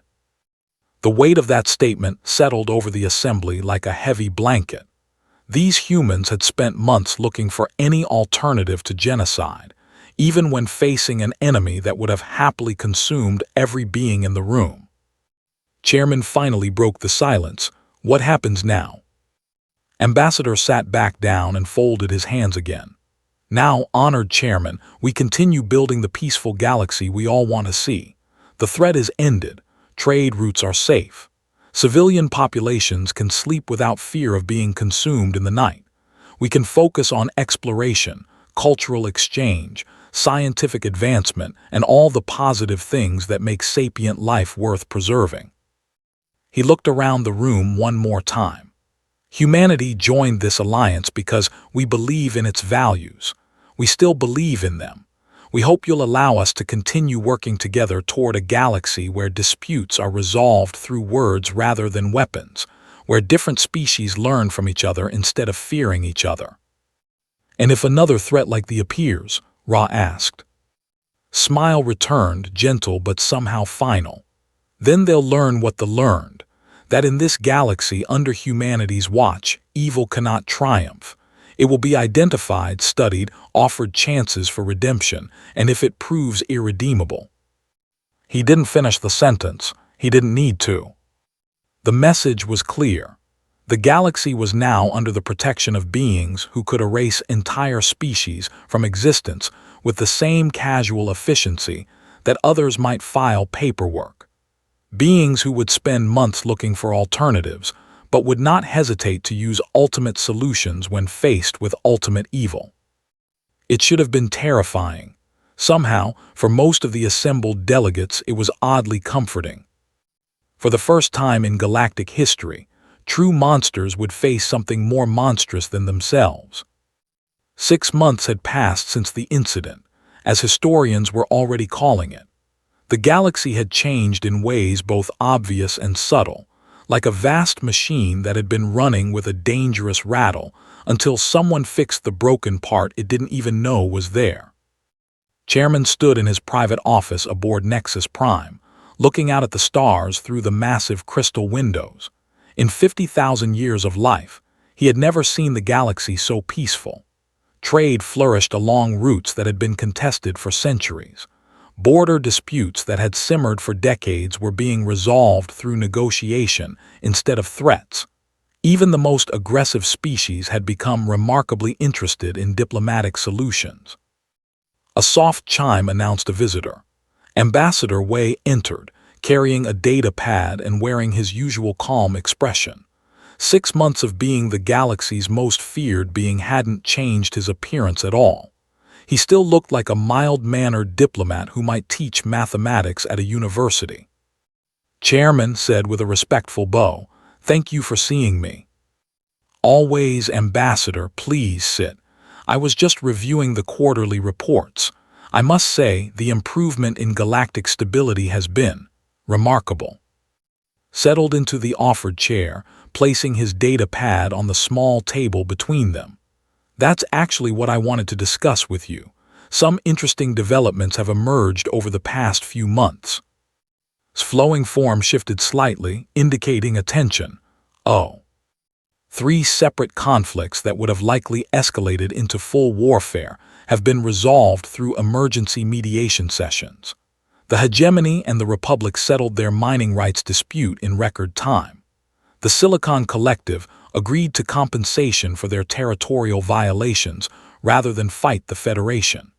The weight of that statement settled over the assembly like a heavy blanket. These humans had spent months looking for any alternative to genocide, even when facing an enemy that would have happily consumed every being in the room. Chairman finally broke the silence. What happens now? Ambassador sat back down and folded his hands again. Now, honored Chairman, we continue building the peaceful galaxy we all want to see. The threat is ended. Trade routes are safe. Civilian populations can sleep without fear of being consumed in the night. We can focus on exploration, cultural exchange, scientific advancement, and all the positive things that make sapient life worth preserving. He looked around the room one more time. Humanity joined this alliance because we believe in its values. We still believe in them. We hope you'll allow us to continue working together toward a galaxy where disputes are resolved through words rather than weapons, where different species learn from each other instead of fearing each other. And if another threat like the appears, Ra asked. Smile returned, gentle but somehow final. Then they'll learn what the learned, that in this galaxy under humanity's watch, evil cannot triumph. It will be identified, studied, offered chances for redemption, and if it proves irredeemable. He didn't finish the sentence. He didn't need to. The message was clear. The galaxy was now under the protection of beings who could erase entire species from existence with the same casual efficiency that others might file paperwork. Beings who would spend months looking for alternatives, but would not hesitate to use ultimate solutions when faced with ultimate evil. It should have been terrifying. Somehow, for most of the assembled delegates, it was oddly comforting. For the first time in galactic history, true monsters would face something more monstrous than themselves. 6 months had passed since the incident, as historians were already calling it. The galaxy had changed in ways both obvious and subtle, like a vast machine that had been running with a dangerous rattle until someone fixed the broken part it didn't even know was there. Chairman stood in his private office aboard Nexus Prime, looking out at the stars through the massive crystal windows. In 50,000 years of life, he had never seen the galaxy so peaceful. Trade flourished along routes that had been contested for centuries. Border disputes that had simmered for decades were being resolved through negotiation instead of threats. Even the most aggressive species had become remarkably interested in diplomatic solutions. A soft chime announced a visitor. Ambassador Wei entered, carrying a data pad and wearing his usual calm expression. 6 months of being the galaxy's most feared being hadn't changed his appearance at all. He still looked like a mild-mannered diplomat who might teach mathematics at a university. Chairman said with a respectful bow, "Thank you for seeing me." "Always, Ambassador, please sit. I was just reviewing the quarterly reports. I must say the improvement in galactic stability has been remarkable." Settled into the offered chair, placing his data pad on the small table between them. "That's actually what I wanted to discuss with you. Some interesting developments have emerged over the past few months." His flowing form shifted slightly, indicating attention. "Oh." 3 separate conflicts that would have likely escalated into full warfare have been resolved through emergency mediation sessions. The Hegemony and the Republic settled their mining rights dispute in record time. The Silicon Collective agreed to compensation for their territorial violations rather than fight the Federation.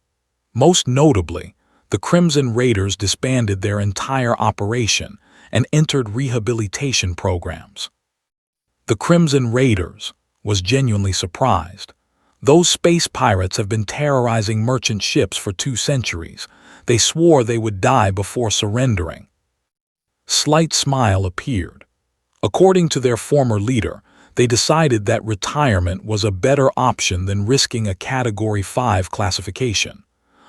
Most notably, the Crimson Raiders disbanded their entire operation and entered rehabilitation programs. The Crimson Raiders was genuinely surprised. Those space pirates have been terrorizing merchant ships for 2 centuries. They swore they would die before surrendering. Slight smile appeared. According to their former leader, they decided that retirement was a better option than risking a Category 5 classification.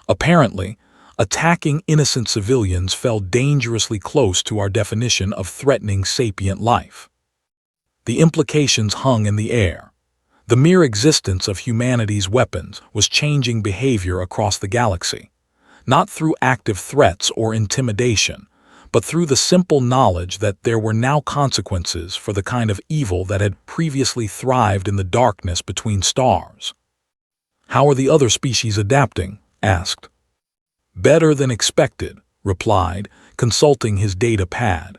Apparently, attacking innocent civilians fell dangerously close to our definition of threatening sapient life. The implications hung in the air. The mere existence of humanity's weapons was changing behavior across the galaxy, not through active threats or intimidation, but through the simple knowledge that there were now consequences for the kind of evil that had previously thrived in the darkness between stars. "How are the other species adapting?" asked. "Better than expected," replied, consulting his data pad.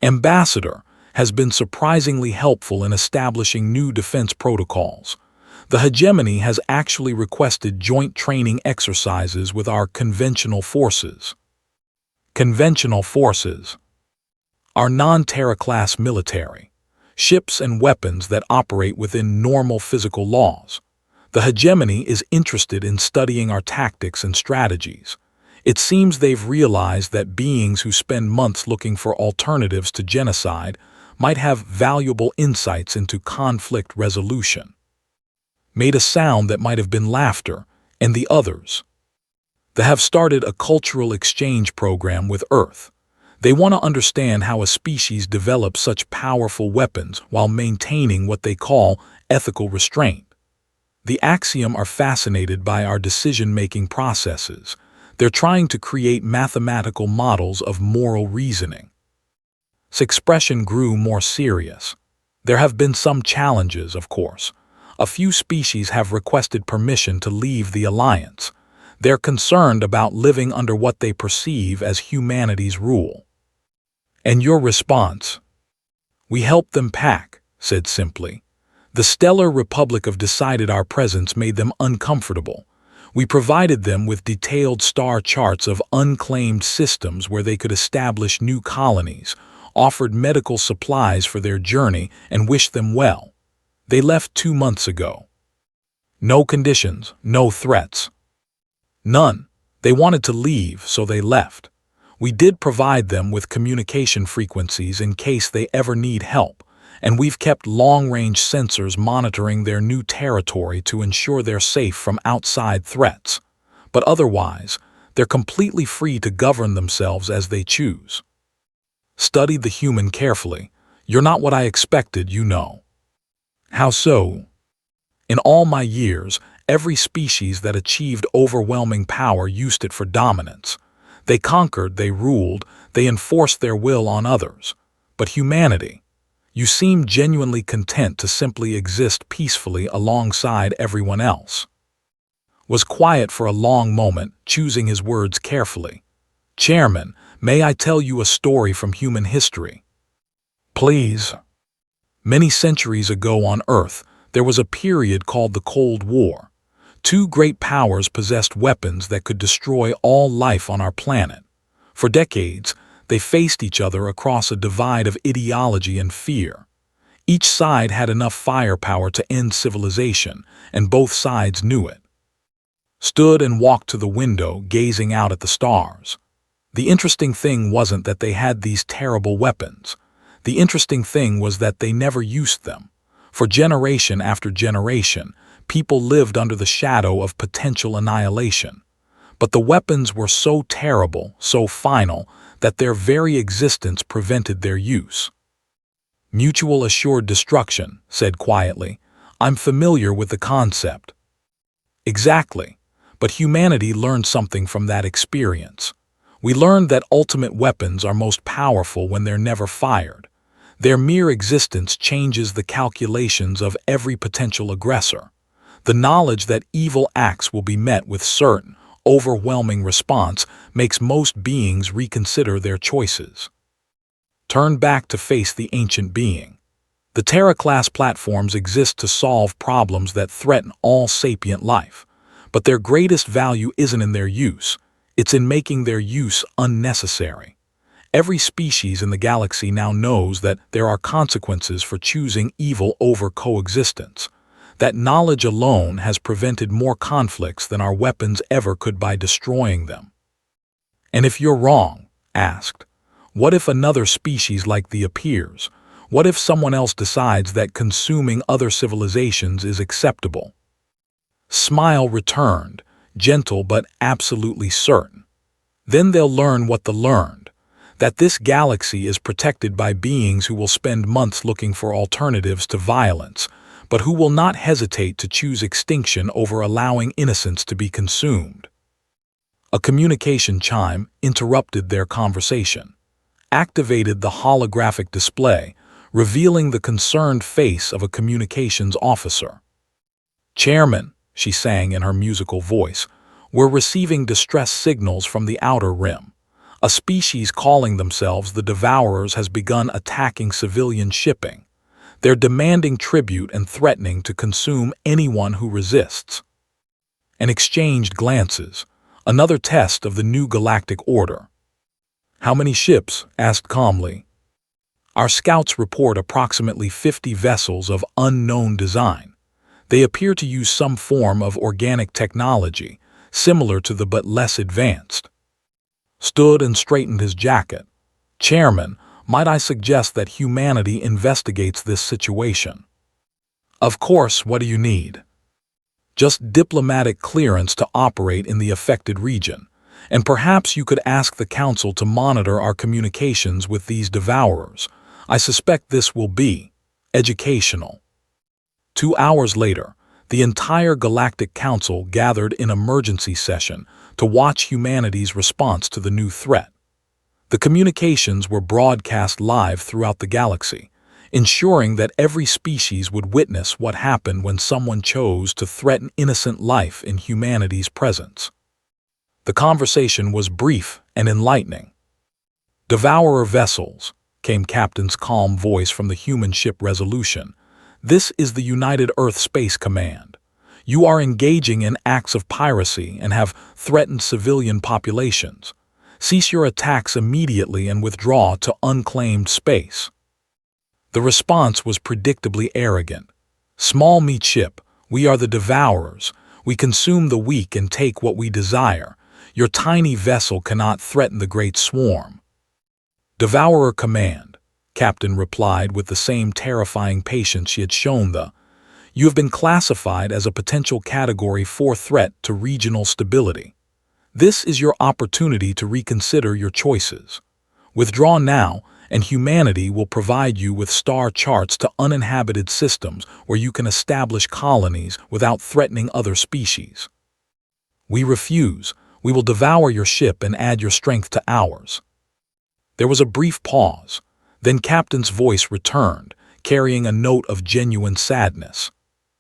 "Ambassador has been surprisingly helpful in establishing new defense protocols. The Hegemony has actually requested joint training exercises with our conventional forces." Conventional forces are non-Terra class military, ships and weapons that operate within normal physical laws. The Hegemony is interested in studying our tactics and strategies. It seems they've realized that beings who spend months looking for alternatives to genocide might have valuable insights into conflict resolution. Made a sound that might have been laughter, and the others. They have started a cultural exchange program with Earth. They want to understand how a species develops such powerful weapons while maintaining what they call ethical restraint. The Axiom are fascinated by our decision-making processes. They're trying to create mathematical models of moral reasoning. His expression grew more serious. There have been some challenges, of course. A few species have requested permission to leave the Alliance. They're concerned about living under what they perceive as humanity's rule. And your response? We helped them pack, said simply. The Stellar Republic of decided our presence made them uncomfortable. We provided them with detailed star charts of unclaimed systems where they could establish new colonies, offered medical supplies for their journey, and wished them well. They left 2 months ago. No conditions, no threats. None. They wanted to leave, so they left. We did provide them with communication frequencies in case they ever need help, and we've kept long-range sensors monitoring their new territory to ensure they're safe from outside threats. But otherwise, they're completely free to govern themselves as they choose. Studied the human carefully. You're not what I expected, you know. How so? In all my years, every species that achieved overwhelming power used it for dominance. They conquered, they ruled, they enforced their will on others. But humanity, you seem genuinely content to simply exist peacefully alongside everyone else. Was quiet for a long moment, choosing his words carefully. Chairman, may I tell you a story from human history? Please. Many centuries ago on Earth, there was a period called the Cold War. 2 great powers possessed weapons that could destroy all life on our planet. For decades, they faced each other across a divide of ideology and fear. Each side had enough firepower to end civilization, and both sides knew it. Stood and walked to the window, gazing out at the stars. The interesting thing wasn't that they had these terrible weapons. The interesting thing was that they never used them. For generation after generation, people lived under the shadow of potential annihilation. But the weapons were so terrible, so final, that their very existence prevented their use. Mutual assured destruction, said quietly. I'm familiar with the concept. Exactly. But humanity learned something from that experience. We learned that ultimate weapons are most powerful when they're never fired. Their mere existence changes the calculations of every potential aggressor. The knowledge that evil acts will be met with certain, overwhelming response makes most beings reconsider their choices. Turn back to face the ancient being. The Terra-class platforms exist to solve problems that threaten all sapient life, but their greatest value isn't in their use, it's in making their use unnecessary. Every species in the galaxy now knows that there are consequences for choosing evil over coexistence. That knowledge alone has prevented more conflicts than our weapons ever could by destroying them. And if you're wrong, asked, what if another species like thee appears? What if someone else decides that consuming other civilizations is acceptable? Smile returned, gentle but absolutely certain. Then they'll learn what they learned, that this galaxy is protected by beings who will spend months looking for alternatives to violence, but who will not hesitate to choose extinction over allowing innocence to be consumed. A communication chime interrupted their conversation, activated the holographic display, revealing the concerned face of a communications officer. Chairman, she sang in her musical voice, we're receiving distress signals from the Outer Rim. A species calling themselves the Devourers has begun attacking civilian shipping. They're demanding tribute and threatening to consume anyone who resists. And exchanged glances, another test of the new galactic order. How many ships? Asked calmly. Our scouts report approximately 50 vessels of unknown design. They appear to use some form of organic technology, similar to the but less advanced. Stood and straightened his jacket. Chairman, might I suggest that humanity investigates this situation? Of course, what do you need? Just diplomatic clearance to operate in the affected region, and perhaps you could ask the Council to monitor our communications with these Devourers. I suspect this will be educational. 2 hours later, the entire Galactic Council gathered in emergency session to watch humanity's response to the new threat. The communications were broadcast live throughout the galaxy, ensuring that every species would witness what happened when someone chose to threaten innocent life in humanity's presence. The conversation was brief and enlightening. "Devourer vessels," came Captain's calm voice from the human ship Resolution. "This is the United Earth Space Command. You are engaging in acts of piracy and have threatened civilian populations. Cease your attacks immediately and withdraw to unclaimed space." The response was predictably arrogant. "Small meat ship, we are the devourers. We consume the weak and take what we desire. Your tiny vessel cannot threaten the great swarm." "Devourer command," Captain replied with the same terrifying patience she had shown "You have been classified as a potential Category 4 threat to regional stability. This is your opportunity to reconsider your choices. Withdraw now, and humanity will provide you with star charts to uninhabited systems where you can establish colonies without threatening other species." "We refuse. We will devour your ship and add your strength to ours." There was a brief pause. Then Captain's voice returned, carrying a note of genuine sadness.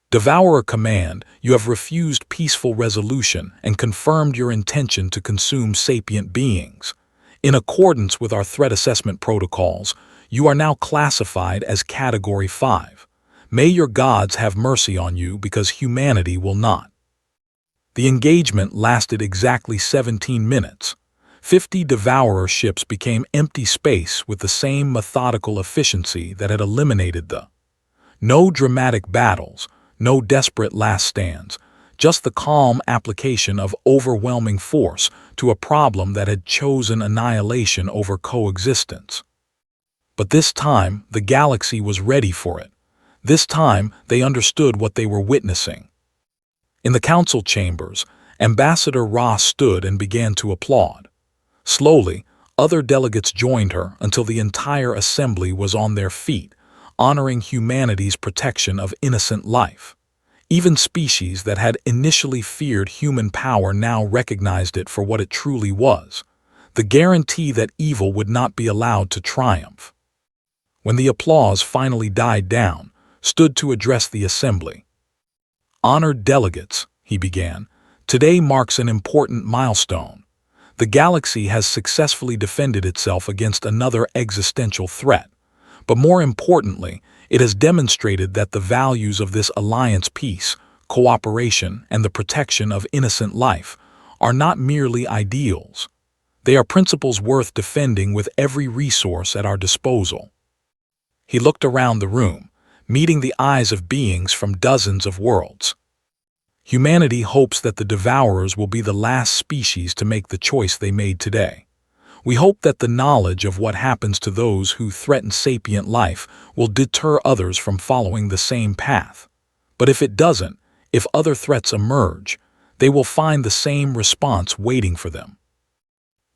"Devourer command, you have refused peaceful resolution and confirmed your intention to consume sapient beings. In accordance with our threat assessment protocols, you are now classified as Category 5. May your gods have mercy on you because humanity will not." The engagement lasted exactly 17 minutes. 50 Devourer ships became empty space with the same methodical efficiency that had eliminated the. No dramatic battles, no desperate last stands, just the calm application of overwhelming force to a problem that had chosen annihilation over coexistence. But this time, the galaxy was ready for it. This time, they understood what they were witnessing. In the council chambers, Ambassador Ra stood and began to applaud. Slowly, other delegates joined her until the entire assembly was on their feet, honoring humanity's protection of innocent life. Even species that had initially feared human power now recognized it for what it truly was, the guarantee that evil would not be allowed to triumph. When the applause finally died down, stood to address the assembly. "Honored delegates," he began, "today marks an important milestone. The galaxy has successfully defended itself against another existential threat. But more importantly, it has demonstrated that the values of this alliance peace, cooperation, and the protection of innocent life are not merely ideals. They are principles worth defending with every resource at our disposal." He looked around the room, meeting the eyes of beings from dozens of worlds. "Humanity hopes that the Devourers will be the last species to make the choice they made today. We hope that the knowledge of what happens to those who threaten sapient life will deter others from following the same path. But if it doesn't, if other threats emerge, they will find the same response waiting for them.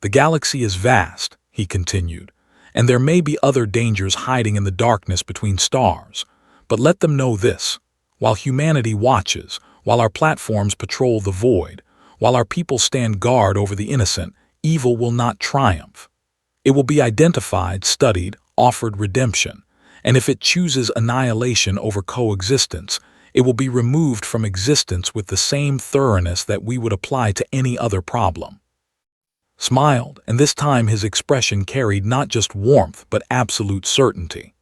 The galaxy is vast," he continued, "and there may be other dangers hiding in the darkness between stars. But let them know this: while humanity watches, while our platforms patrol the void, while our people stand guard over the innocent, evil will not triumph. It will be identified, studied, offered redemption, and if it chooses annihilation over coexistence, it will be removed from existence with the same thoroughness that we would apply to any other problem." Smiled, and this time his expression carried not just warmth but absolute certainty.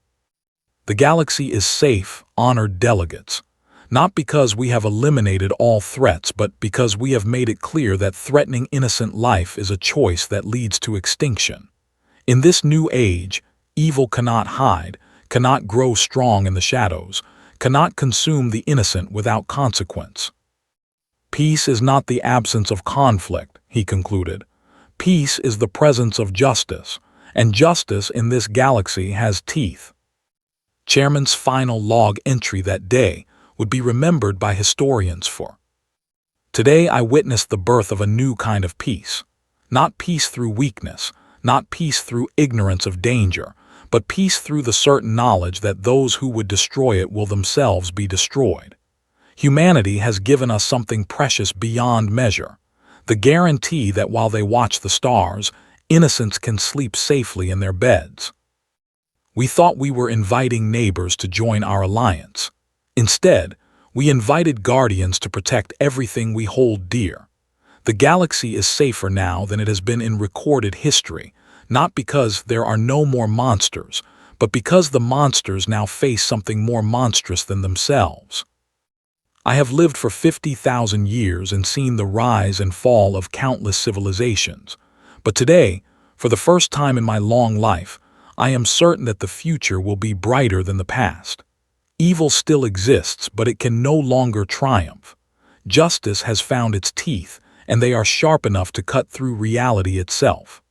"The galaxy is safe, honored delegates. Not because we have eliminated all threats, but because we have made it clear that threatening innocent life is a choice that leads to extinction. In this new age, evil cannot hide, cannot grow strong in the shadows, cannot consume the innocent without consequence. Peace is not the absence of conflict," he concluded. "Peace is the presence of justice, and justice in this galaxy has teeth." Chairman's final log entry that day would be remembered by historians for. "Today I witnessed the birth of a new kind of peace. Not peace through weakness, not peace through ignorance of danger, but peace through the certain knowledge that those who would destroy it will themselves be destroyed. Humanity has given us something precious beyond measure, the guarantee that while they watch the stars, innocents can sleep safely in their beds. We thought we were inviting neighbors to join our alliance. Instead, we invited guardians to protect everything we hold dear. The galaxy is safer now than it has been in recorded history, not because there are no more monsters, but because the monsters now face something more monstrous than themselves. I have lived for 50,000 years and seen the rise and fall of countless civilizations. But today, for the first time in my long life, I am certain that the future will be brighter than the past. Evil still exists, but it can no longer triumph. Justice has found its teeth, and they are sharp enough to cut through reality itself.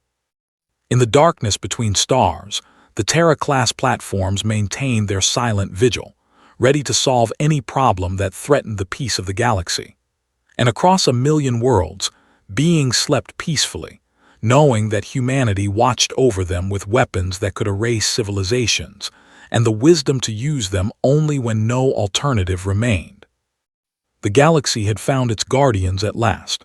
In the darkness between stars, the Terra-class platforms maintained their silent vigil, ready to solve any problem that threatened the peace of the galaxy. And across 1,000,000 worlds, beings slept peacefully, knowing that humanity watched over them with weapons that could erase civilizations, and the wisdom to use them only when no alternative remained. The galaxy had found its guardians at last.